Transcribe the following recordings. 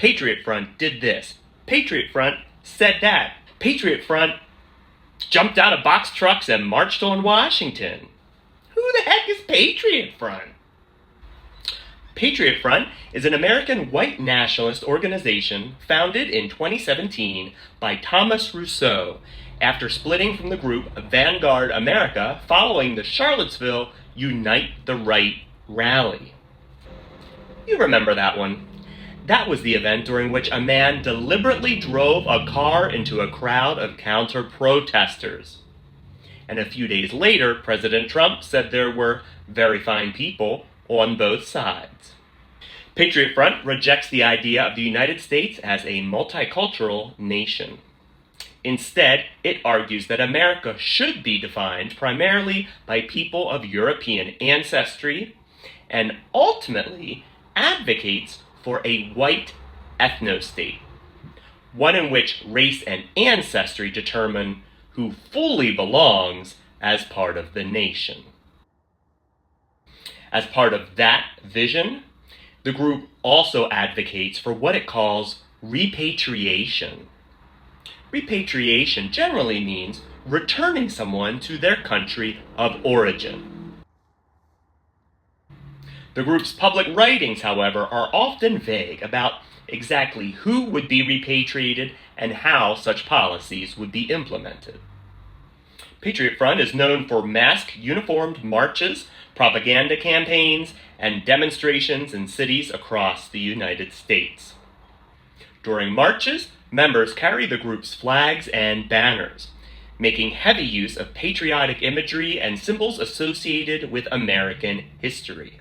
Patriot Front did this. Patriot Front said that. Patriot Front jumped out of box trucks and marched on Washington. Who the heck is Patriot Front? Patriot Front is an American white nationalist organization founded in 2017 by Thomas Rousseau after splitting from the group Vanguard America following the Charlottesville Unite the Right rally. You remember that one. That was the event during which a man deliberately drove a car into a crowd of counter-protesters. And a few days later, President Trump said there were very fine people on both sides. Patriot Front rejects the idea of the United States as a multicultural nation. Instead, it argues that America should be defined primarily by people of European ancestry and ultimately advocates for a white ethnostate, one in which race and ancestry determine who fully belongs as part of the nation. As part of that vision, the group also advocates for what it calls repatriation. Repatriation generally means returning someone to their country of origin. The group's public writings, however, are often vague about exactly who would be repatriated and how such policies would be implemented. Patriot Front is known for masked uniformed marches, propaganda campaigns, and demonstrations in cities across the United States. During marches, members carry the group's flags and banners, making heavy use of patriotic imagery and symbols associated with American history.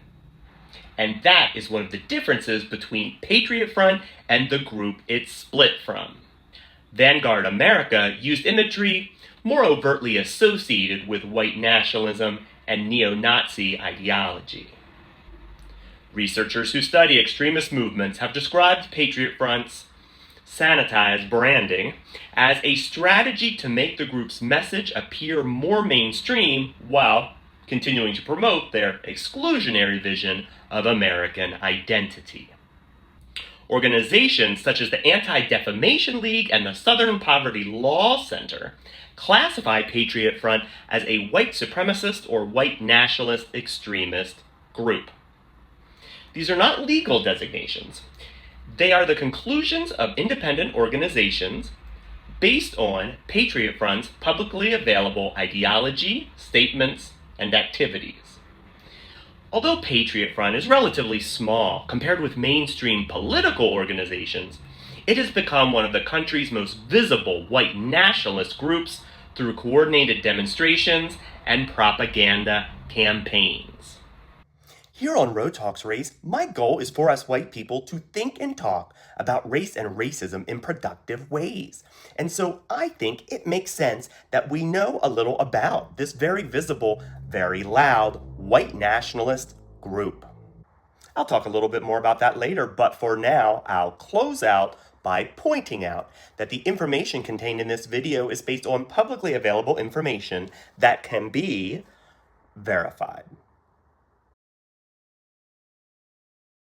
And that is one of the differences between Patriot Front and the group it split from. Vanguard America used imagery more overtly associated with white nationalism and neo-Nazi ideology. Researchers who study extremist movements have described Patriot Front's sanitized branding as a strategy to make the group's message appear more mainstream while continuing to promote their exclusionary vision of American identity. Organizations such as the Anti-Defamation League and the Southern Poverty Law Center classify Patriot Front as a white supremacist or white nationalist extremist group. These are not legal designations. They are the conclusions of independent organizations based on Patriot Front's publicly available ideology, statements, and activities. Although Patriot Front is relatively small compared with mainstream political organizations, it has become one of the country's most visible white nationalist groups through coordinated demonstrations and propaganda campaigns. Here on Road Talks Race, my goal is for us white people to think and talk about race and racism in productive ways. And so I think it makes sense that we know a little about this very visible, very loud white nationalist group. I'll talk a little bit more about that later, but for now, I'll close out by pointing out that the information contained in this video is based on publicly available information that can be verified.